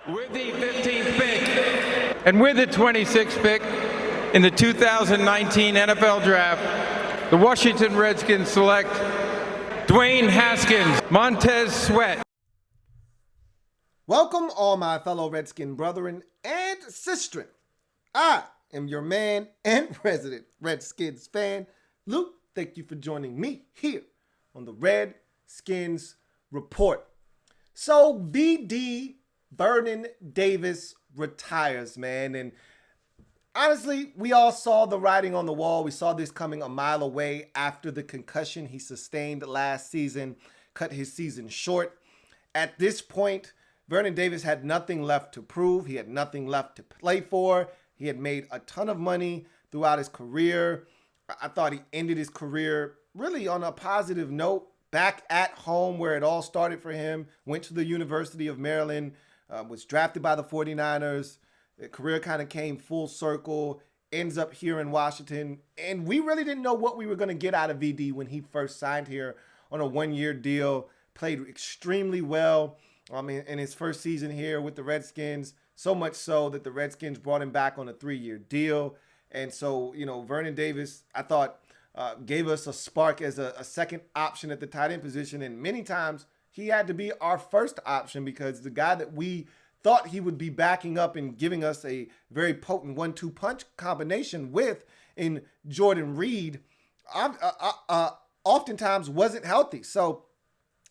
With the 15th pick and with the 26th pick in the 2019 NFL Draft, the Washington Redskins select Dwayne Haskins, Montez Sweat. Welcome, all my fellow Redskin brethren and sistren. I am your man and resident Redskins fan, Luke. Thank you for joining me here on the Redskins Report. So, BD Vernon Davis retires, man. And honestly, we all saw the writing on the wall. We saw this coming a mile away after the concussion he sustained last season, cut his season short. At this point, Vernon Davis had nothing left to prove. He had nothing left to play for. He had made a ton of money throughout his career. I thought he ended his career really on a positive note, back at home where it all started for him. Went to the University of Maryland, was drafted by the 49ers. The career kind of came full circle, ends up here in Washington. And we really didn't know what we were going to get out of VD when he first signed here on a one-year deal. Played extremely well in his first season here with the Redskins, so much so that the Redskins brought him back on a 3-year deal. And so, Vernon Davis, I thought, gave us a spark as a second option at the tight end position. And many times he had to be our first option because the guy that we thought he would be backing up and giving us a very potent 1-2 punch combination with in Jordan Reed oftentimes wasn't healthy. So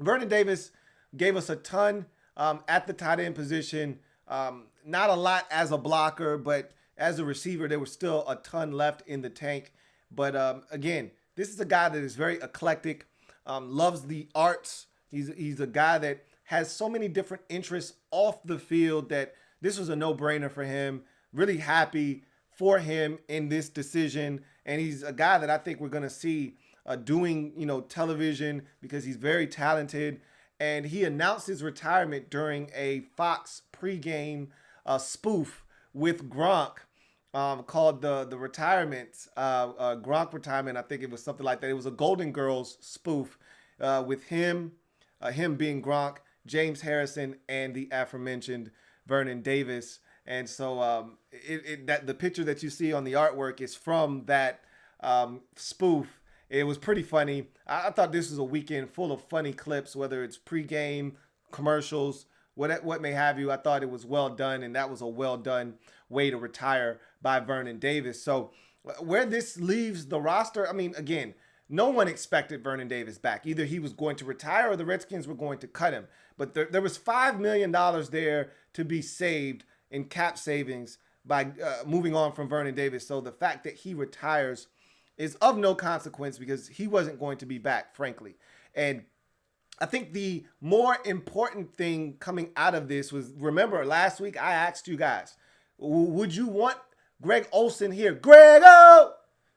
Vernon Davis gave us a ton at the tight end position. Not a lot as a blocker, but as a receiver, there was still a ton left in the tank. But again, this is a guy that is very eclectic, loves the arts. He's a guy that has so many different interests off the field that this was a no-brainer for him. Really happy for him in this decision. And he's a guy that I think we're going to see doing, television because he's very talented. And he announced his retirement during a Fox pregame spoof with Gronk called the Retirement, Gronk Retirement. I think it was something like that. It was a Golden Girls spoof with him being Gronk, James Harrison, and the aforementioned Vernon Davis. And so that the picture that you see on the artwork is from that spoof. It was pretty funny. I thought this was a weekend full of funny clips, whether it's pregame, commercials, what may have you. I thought it was well done, and that was a well done way to retire by Vernon Davis. So where this leaves the roster, again, no one expected Vernon Davis back. Either he was going to retire or the Redskins were going to cut him. But there was $5 million there to be saved in cap savings by moving on from Vernon Davis. So the fact that he retires is of no consequence because he wasn't going to be back, frankly. And I think the more important thing coming out of this was, remember last week I asked you guys, would you want Greg Olsen here, Grego,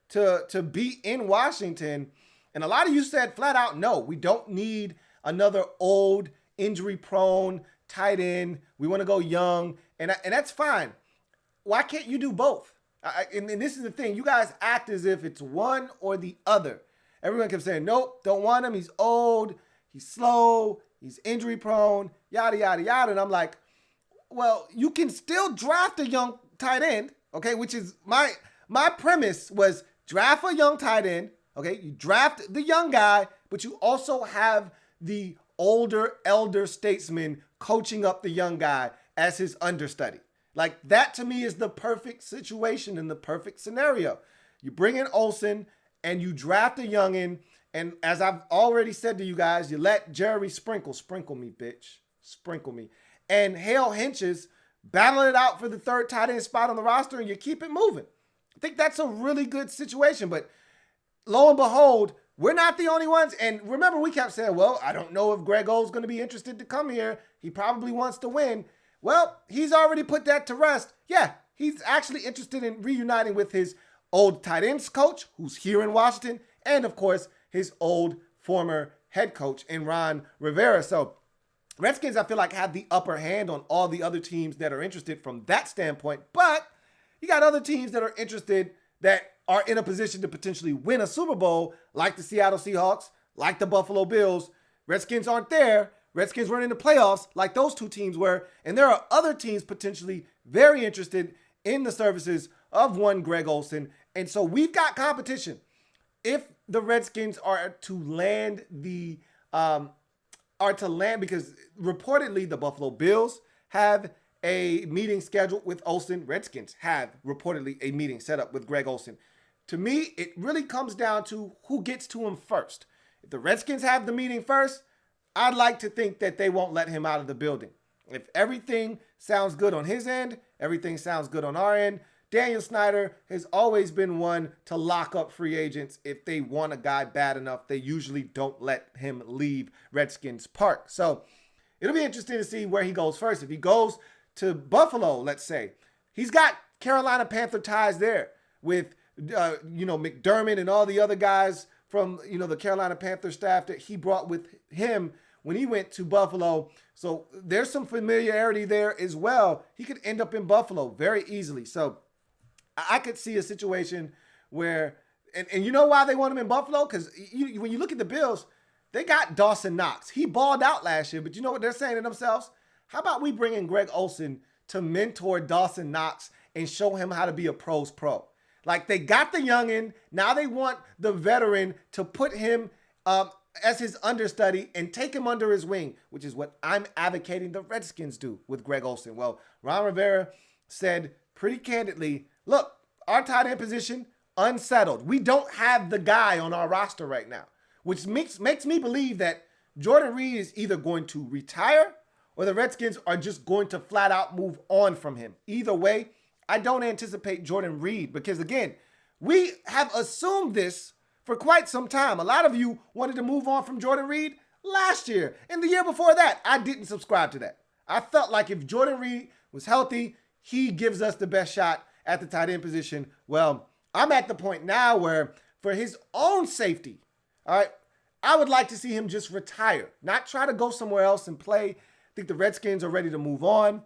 to be in Washington? And a lot of you said flat out, no, we don't need another old, injury-prone tight end. We want to go young, and that's fine. Why can't you do both? And this is the thing. You guys act as if it's one or the other. Everyone kept saying, nope, don't want him. He's old. He's slow. He's injury-prone, yada, yada, yada. And I'm like, well, you can still draft a young tight end, okay, which is my premise was draft a young tight end, okay? You draft the young guy, but you also have the elder statesman coaching up the young guy as his understudy. Like, that to me is the perfect situation and the perfect scenario. You bring in Olsen and you draft a youngin', and as I've already said to you guys, you let Jerry sprinkle me, bitch. Sprinkle me. And Hale Henches battle it out for the third tight end spot on the roster, and you keep it moving. I think that's a really good situation. But lo and behold, we're not the only ones. And remember, we kept saying, well, I don't know if Greg O's going to be interested to come here. He probably wants to win. Well, he's already put that to rest. Yeah, he's actually interested in reuniting with his old tight ends coach, who's here in Washington, and of course, his old former head coach in Ron Rivera. So Redskins, I feel like, have the upper hand on all the other teams that are interested from that standpoint. But you got other teams that are interested that are in a position to potentially win a Super Bowl, like the Seattle Seahawks, like the Buffalo Bills. Redskins aren't there. Redskins weren't in the playoffs like those two teams were, and there are other teams potentially very interested in the services of one Greg Olsen. And so we've got competition. If the Redskins are to land because reportedly the Buffalo Bills have a meeting scheduled with Olsen. Redskins have reportedly a meeting set up with Greg Olsen. To me, it really comes down to who gets to him first. If the Redskins have the meeting first, I'd like to think that they won't let him out of the building. If everything sounds good on his end, everything sounds good on our end. Daniel Snyder has always been one to lock up free agents. If they want a guy bad enough, they usually don't let him leave Redskins Park. So it'll be interesting to see where he goes first. If he goes to Buffalo, let's say, he's got Carolina Panther ties there with McDermott and all the other guys from the Carolina Panther staff that he brought with him when he went to Buffalo. So there's some familiarity there as well. He could end up in Buffalo very easily. So I could see a situation where, and you know why they want him in Buffalo? Because when you look at the Bills, they got Dawson Knox. He balled out last year, but you know what they're saying to themselves? How about we bring in Greg Olsen to mentor Dawson Knox and show him how to be a pro's pro? Like, they got the youngin', now they want the veteran to put him as his understudy and take him under his wing, which is what I'm advocating the Redskins do with Greg Olsen. Well, Ron Rivera said pretty candidly, look, our tight end position, unsettled. We don't have the guy on our roster right now, which makes me believe that Jordan Reed is either going to retire or the Redskins are just going to flat out move on from him. Either way, I don't anticipate Jordan Reed because, again, we have assumed this for quite some time. A lot of you wanted to move on from Jordan Reed last year. And the year before that, I didn't subscribe to that. I felt like if Jordan Reed was healthy, he gives us the best shot at the tight end position. Well, I'm at the point now where for his own safety, all right, I would like to see him just retire, not try to go somewhere else and play. I think the Redskins are ready to move on.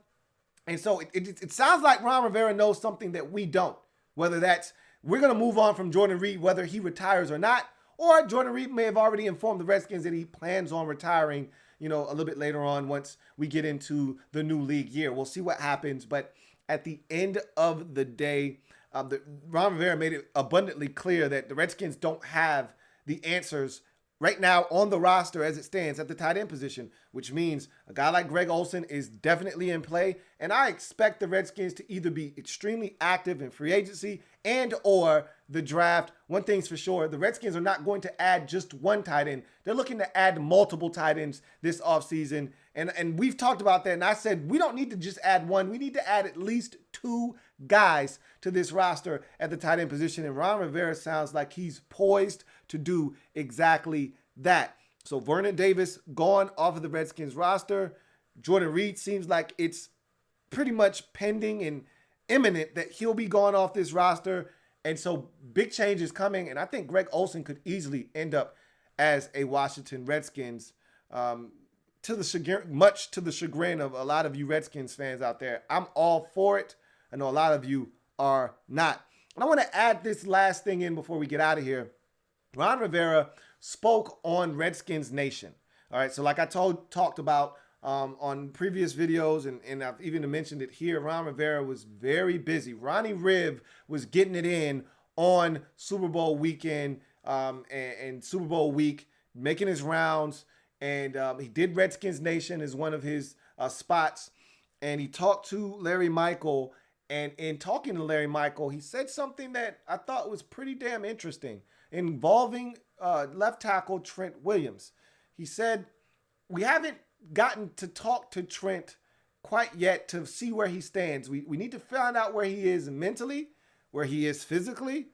And so it sounds like Ron Rivera knows something that we don't, whether that's we're going to move on from Jordan Reed, whether he retires or not, or Jordan Reed may have already informed the Redskins that he plans on retiring, a little bit later on once we get into the new league year. We'll see what happens. But at the end of the day, Ron Rivera made it abundantly clear that the Redskins don't have the answers right now on the roster as it stands at the tight end position, which means a guy like Greg Olsen is definitely in play. And I expect the Redskins to either be extremely active in free agency and or the draft. One thing's for sure, the Redskins are not going to add just one tight end. They're looking to add multiple tight ends this offseason. And we've talked about that. And I said, we don't need to just add one. We need to add at least two guys to this roster at the tight end position. And Ron Rivera sounds like he's poised to do exactly that. So Vernon Davis gone off of the Redskins roster. Jordan Reed seems like it's pretty much pending and imminent that he'll be gone off this roster. And so big change is coming. And I think Greg Olsen could easily end up as a Washington Redskins, much to the chagrin of a lot of you Redskins fans out there. I'm all for it. I know a lot of you are not. And I want to add this last thing in before we get out of here. Ron Rivera spoke on Redskins Nation. All right, so like I talked about on previous videos, and I've even mentioned it here, Ron Rivera was very busy. Ronnie Riv was getting it in on Super Bowl weekend and Super Bowl week, making his rounds, and he did Redskins Nation as one of his spots, and he talked to Larry Michael, and in talking to Larry Michael, he said something that I thought was pretty damn interesting involving left tackle Trent Williams. He said, we haven't gotten to talk to Trent quite yet to see where he stands. We need to find out where he is mentally, where he is physically,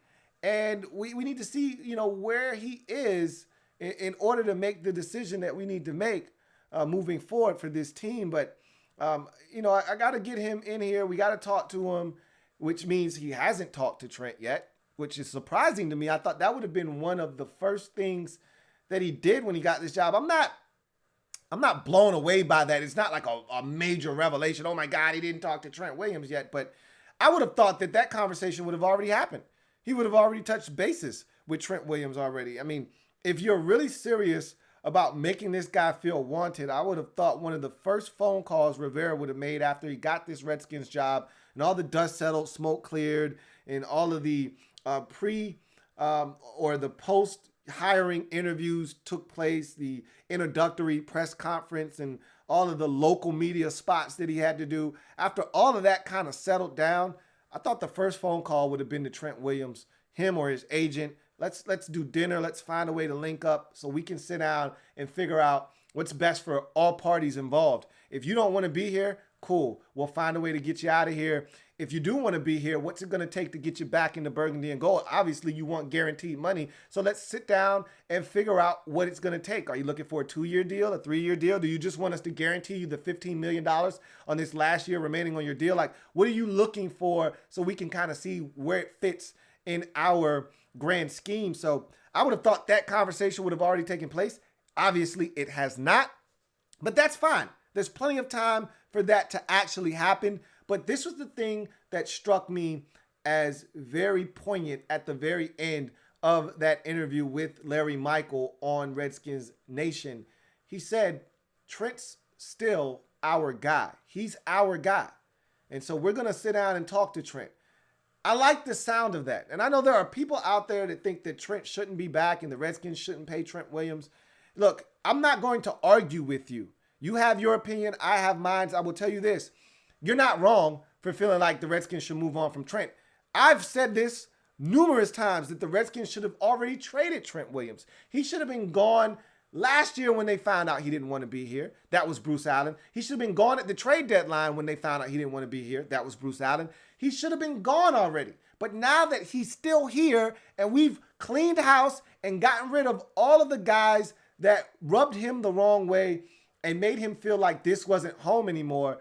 and we need to see, where he is in order to make the decision that we need to make moving forward for this team. But, I got to get him in here. We got to talk to him, which means he hasn't talked to Trent yet, which is surprising to me. I thought that would have been one of the first things that he did when he got this job. I'm not blown away by that. It's not like a major revelation. Oh my God, he didn't talk to Trent Williams yet. But I would have thought that conversation would have already happened. He would have already touched bases with Trent Williams already. I mean, if you're really serious about making this guy feel wanted, I would have thought one of the first phone calls Rivera would have made after he got this Redskins job and all the dust settled, smoke cleared, and all of the or the post hiring interviews took place, the introductory press conference, and all of the local media spots that he had to do. After all of that kind of settled down, I thought the first phone call would have been to Trent Williams, him or his agent. Let's do dinner. Let's find a way to link up so we can sit down and figure out what's best for all parties involved. If you don't want to be here, cool. We'll find a way to get you out of here. If you do want to be here, what's it going to take to get you back into burgundy and gold? Obviously, you want guaranteed money. So let's sit down and figure out what it's going to take. Are you looking for a 2-year deal, a 3-year deal? Do you just want us to guarantee you the $15 million on this last year remaining on your deal? Like, what are you looking for so we can kind of see where it fits in our grand scheme? So I would have thought that conversation would have already taken place. Obviously, it has not, but that's fine. There's plenty of time for that to actually happen. But this was the thing that struck me as very poignant at the very end of that interview with Larry Michael on Redskins Nation. He said, Trent's still our guy. He's our guy. And so we're going to sit down and talk to Trent. I like the sound of that. And I know there are people out there that think that Trent shouldn't be back and the Redskins shouldn't pay Trent Williams. Look, I'm not going to argue with you. You have your opinion. I have mine. I will tell you this. You're not wrong for feeling like the Redskins should move on from Trent. I've said this numerous times that the Redskins should have already traded Trent Williams. He should have been gone last year when they found out he didn't want to be here. That was Bruce Allen. He should have been gone at the trade deadline when they found out he didn't want to be here. That was Bruce Allen. He should have been gone already. But now that he's still here and we've cleaned house and gotten rid of all of the guys that rubbed him the wrong way and made him feel like this wasn't home anymore,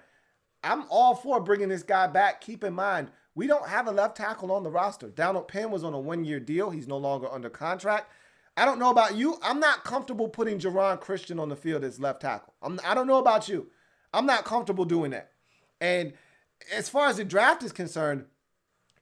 I'm all for bringing this guy back. Keep in mind, we don't have a left tackle on the roster. Donald Penn was on a 1-year deal. He's no longer under contract. I don't know about you. I'm not comfortable putting Jerron Christian on the field as left tackle. I don't know about you. I'm not comfortable doing that. And as far as the draft is concerned,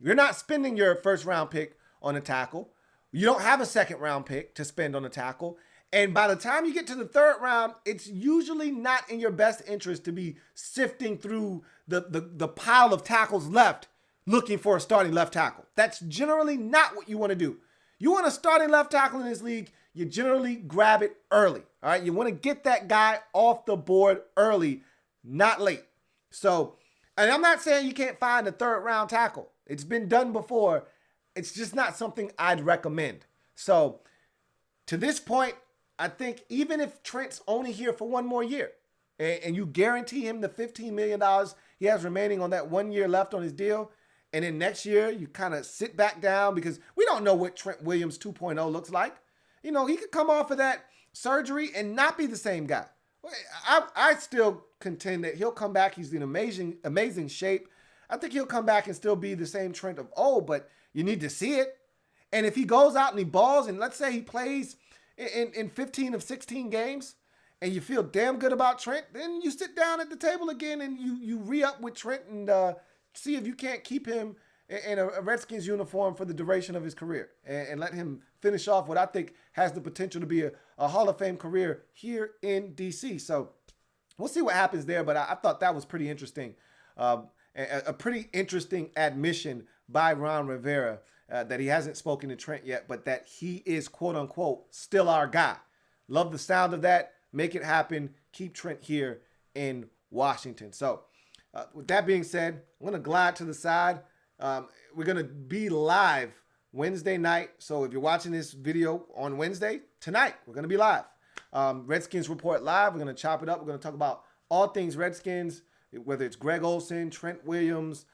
you're not spending your first-round pick on a tackle. You don't have a second-round pick to spend on a tackle. And by the time you get to the third round, it's usually not in your best interest to be sifting through the pile of tackles left looking for a starting left tackle. That's generally not what you want to do. You want a starting left tackle in this league, you generally grab it early. All right, you want to get that guy off the board early, not late. So, and I'm not saying you can't find a third round tackle. It's been done before. It's just not something I'd recommend. So, to this point, I think even if Trent's only here for one more year and you guarantee him the $15 million he has remaining on that 1 year left on his deal, and then next year you kind of sit back down because we don't know what Trent Williams 2.0 looks like. You know, he could come off of that surgery and not be the same guy. I still contend that he'll come back. He's in amazing shape. I think he'll come back and still be the same Trent of old, but you need to see it. And if he goes out and he balls, and let's say he plays in 15 of 16 games, and you feel damn good about Trent, then you sit down at the table again and you re-up with Trent and see if you can't keep him in a Redskins uniform for the duration of his career and let him finish off what I think has the potential to be a Hall of Fame career here in D.C. So we'll see what happens there, but I thought that was pretty interesting. A pretty interesting admission by Ron Rivera that he hasn't spoken to Trent yet, but that he is, quote unquote, still our guy. Love the sound of that. Make it happen. Keep Trent here in Washington. So with that being said, I'm going to glide to the side. We're going to be live Wednesday night. So if you're watching this video on Wednesday, tonight, we're going to be live. Redskins Report Live. We're going to chop it up. We're going to talk about all things Redskins, whether it's Greg Olsen, Trent Williams,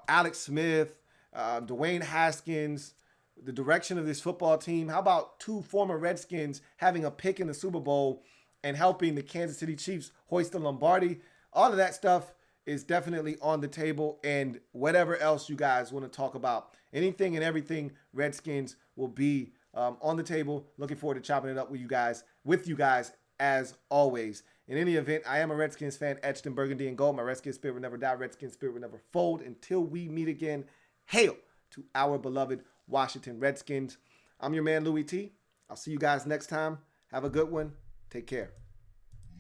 Alex Smith, Dwayne Haskins, the direction of this football team. How about two former Redskins having a pick in the Super Bowl and helping the Kansas City Chiefs hoist the Lombardi? All of that stuff is definitely on the table, and whatever else you guys want to talk about. Anything and everything Redskins will be on the table. Looking forward to chopping it up with you guys as always. In any event, I am a Redskins fan, etched in burgundy and gold. My Redskins spirit will never die. Redskins spirit will never fold. Until we meet again, hail to our beloved Washington Redskins. I'm your man, Louie T. I'll see you guys next time. Have a good one. Take care.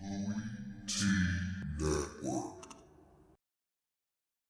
Louie T Network.